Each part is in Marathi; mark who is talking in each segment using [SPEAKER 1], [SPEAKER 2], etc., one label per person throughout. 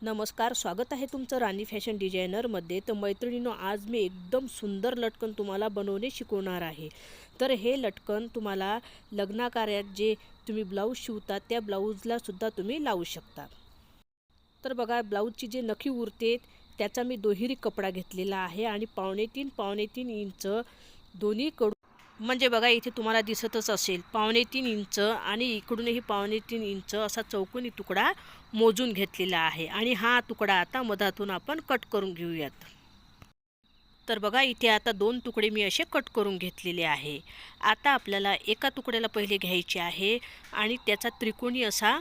[SPEAKER 1] नमस्कार, स्वागत आहे तुमचं राणी फॅशन डिझायनरमध्ये. तर मैत्रिणींनो, आज मी एकदम सुंदर लटकन तुम्हाला बनवणे शिकवणार आहे. तर हे लटकन तुम्हाला लग्नाकार्यात जे तुम्ही ब्लाऊज शिवता त्या ब्लाऊजला सुद्धा तुम्ही लावू शकता. तर बघा, ब्लाऊजची जे नखी उरते त्याचा मी दुहेरी कपडा घेतलेला आहे आणि पावणे तीन इंच दोन्हीकडून, म्हणजे बघा इथे तुम्हाला दिसतच असेल 3.5 इंच आणि इकडूनही 3.5 इंच असा चौकोनी तुकडा मोजून घेतलेला आहे. आणि हा तुकडा आता मधातून आपण कट करून घेऊयात. तर बघा, इथे आता 2 तुकडे मी असे कट करून घेतलेले आहे. आता आपल्याला एका तुकड्याला पहिले घ्यायचे आहे आणि त्याचा त्रिकोणी असा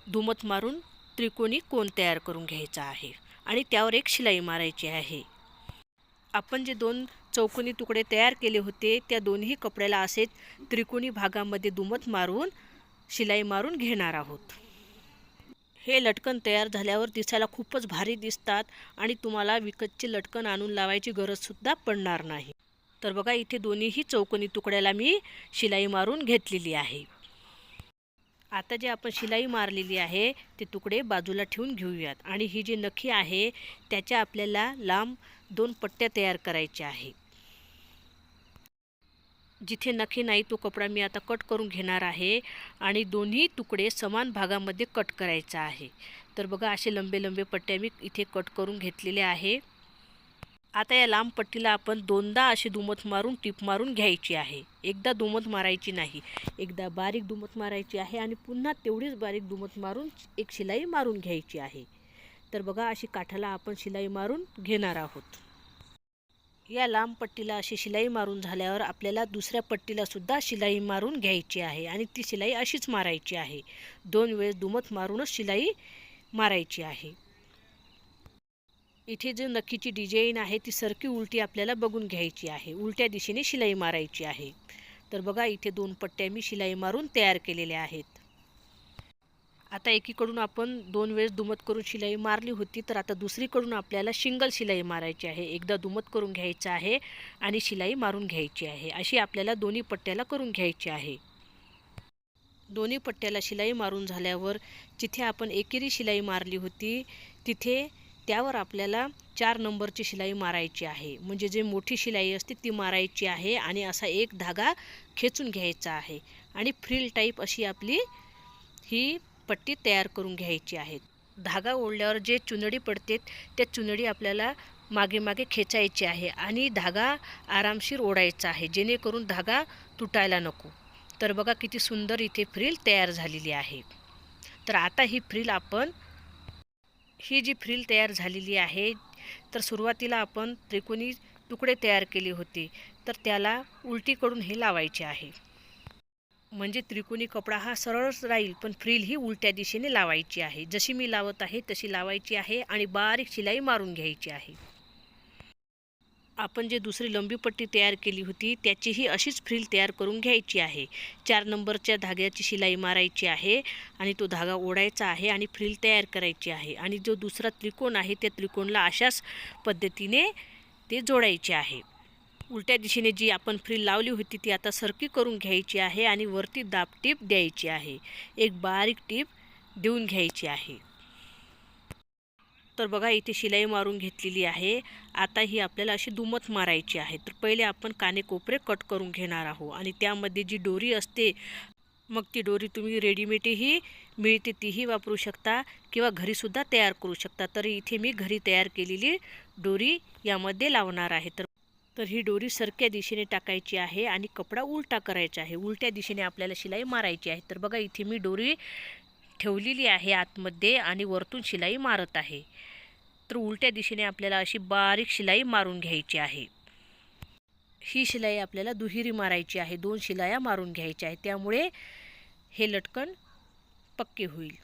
[SPEAKER 1] दुमत मारून त्रिकोणी कोन तयार करून घ्यायचा आहे आणि त्यावर एक शिलाई मारायची आहे. आपण जे 2 चौकोनी तुकडे तयार केले होते त्या दोन्ही कपड्याला असे त्रिकोणी भागामध्ये दुमत मारून शिलाई मारून घेणार आहोत. हे लटकन तयार झाल्यावर दिसायला खूपच भारी दिसतात आणि तुम्हाला विकतचे लटकन आणून लावायची गरजसुद्धा पडणार नाही. तर बघा, इथे दोन्हीही चौकोनी तुकड्याला मी शिलाई मारून घेतलेली आहे. आता जे आपण शिलाई मारलेली आहे ते तुकडे बाजूला ठेवून घेऊयात आणि ही जी नखी आहे त्याच्या आपल्याला लांब 2 पट्ट्या तयार करायच्या आहे. जिथे नखी नाही तो कपडा मी आता कट करून घेणार आहे आणि दोन्ही तुकडे समान भागामध्ये कट करायचा आहे. तर बघा, असे लंबे पट्ट्या मी इथे कट करून घेतलेले आहे. आता या लांब पट्टीला आपण 2दा अशी दुमत मारून टीप मारून घ्यायची आहे. एकदा दुमत मारायची नाही, एकदा बारीक दुमत मारायची आहे आणि पुन्हा तेवढीच बारीक दुमत मारून एक शिलाई मारून घ्यायची आहे. तर बघा, अशी काठाला आपण शिलाई मारून घेणार आहोत. या लांब पट्टीला अशी शिलाई मारून झाल्यावर आपल्याला दुसऱ्या पट्टीला सुद्धा शिलाई मारून घ्यायची आहे आणि ती शिलाई अशीच मारायची आहे. 2 वेळेस दुमत मारूनच शिलाई मारायची आहे. इथे जो नखीची डिझाईन आहे ती सरकी उलटी आपल्याला बघून घ्यायची आहे. उलट्या दिशेने शिलाई मारायची आहे. तर बघा, इथे 2 पट्ट्या मी शिलाई मारून तयार केलेल्या आहेत. आता एकीकडून आपण 2 वेळेस दुमत करून शिलाई मारली होती, तर आता दुसरीकडून आपल्याला सिंगल शिलाई मारायची आहे. एकदा दुमत करून घ्यायचं आहे आणि शिलाई मारून घ्यायची आहे. अशी आपल्याला दोन्ही पट्ट्याला करून घ्यायची आहे. दोन्ही पट्ट्याला शिलाई मारून झाल्यावर जिथे आपण एकेरी शिलाई मारली होती तिथे त्यावर आपल्याला 4 नंबरची शिलाई मारायची आहे. म्हणजे जे मोठी शिलाई असते ती मारायची आहे आणि असा एक धागा खेचून घ्यायचा आहे आणि फ्रिल टाईप अशी आपली ही पट्टी तयार करून घ्यायची आहे. धागा ओढल्यावर जे चुनडी पडते त्या चुनडी आपल्याला मागे खेचायची आहे आणि धागा आरामशीर ओढायचा आहे, जेणेकरून धागा तुटायला नको. तर बघा, किती सुंदर इथे फ्रिल तयार झालेली आहे. तर आता ही जी फ्रिल तयार झालेली आहे, तर सुरुवातीला आपण त्रिकोणी तुकडे तयार केले होते तर त्याला उलटीकडून हे लावायचे आहे. म्हणजे त्रिकोणी कपडा हा सरळच राहील, पण फ्रिल ही उलट्या दिशेने लावायची आहे. जशी मी लावत आहे तशी लावायची आहे आणि बारीक शिलाई मारून घ्यायची आहे. आपण जे दुसरी लंबी पट्टी तयार केली होती त्याचीही अशीच फ्रिल तयार करून घ्यायची आहे. 4 नंबरच्या धाग्याची शिलाई मारायची आहे आणि तो धागा ओढायचा आहे आणि फ्रिल तयार करायची आहे. आणि जो दुसरा त्रिकोण आहे त्या त्रिकोणाला अशाच पद्धतीने ते जोडायचे आहे. उलट्या दिशेने जी आपण फ्रिल लावली होती ती आता सरकी करून घ्यायची आहे आणि वरती दाब टीप द्यायची आहे. एक बारीक टीप देऊन घ्यायची आहे. तर बघा, इथे शिलाई मारून घेतलेली आहे. आता ही आपल्याला अशी दुमत मारायची आहे. तर पहिले आपण कानेकोपरे कट करून घेणार आहोत आणि त्यामध्ये जी दोरी असते, मग ती दोरी तुम्ही रेडीमेडही मिळते तीही वापरू शकता किंवा घरीसुद्धा तयार करू शकता. तर इथे मी घरी तयार केलेली दोरी यामध्ये लावणार आहे. तर ही दोरी सरक्या दिशेने टाकायची आहे आणि कपडा उलटा करायचा आहे. उलट्या दिशेने आपल्याला शिलाई मारायची आहे. तर बघा, इथे मी दोरी ठेवलेली आहे आतमध्ये आणि वरतून शिलाई मारत आहे. तर उलट्या दिशेने आपल्याला अशी बारीक शिलाई मारून घ्यायची आहे. ही शिलाई आपल्याला दुहेरी मारायची आहे. 2 शिलाया मारून घ्यायच्या आहेत, त्यामुळे हे लटकन पक्के होईल.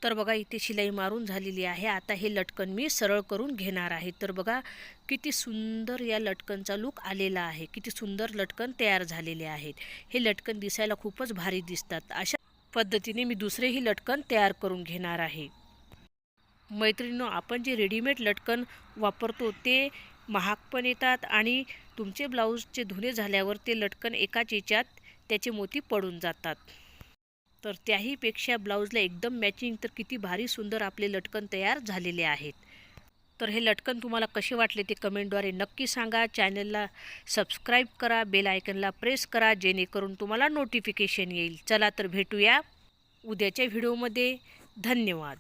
[SPEAKER 1] तर बघा, इथे शिलाई मारून झालेली आहे. आता हे लटकन मी सरळ करून घेणार आहे. तर बघा, किती सुंदर या लटकनचा लूक आलेला आहे. किती सुंदर लटकन तयार झालेले आहेत. हे लटकन दिसायला खूपच भारी दिसतात. अशा पद्धतीने मी दुसरेही लटकन तयार करून घेणार आहे. मैत्रिणींनो, आपण जे रेडीमेड लटकन वापरतो ते महाग पण येतात आणि तुमचे ब्लाऊजचे धुणे झाल्यावर ते लटकन एकाच याच्यात त्याचे मोती पडून जातात. तर त्याहीपेक्षा ब्लाऊजला एकदम मॅचिंग तर किती भारी सुंदर आपले लटकन तयार झालेले आहेत. तर हे लटकन तुम्हाला कसे वाटले ते कमेंटद्वारे नक्की सांगा. चॅनलला सबस्क्राईब करा, बेल आयकनला प्रेस करा, जेणेकरून तुम्हाला नोटिफिकेशन येईल. चला तर भेटूया उद्याच्या व्हिडिओमध्ये. धन्यवाद.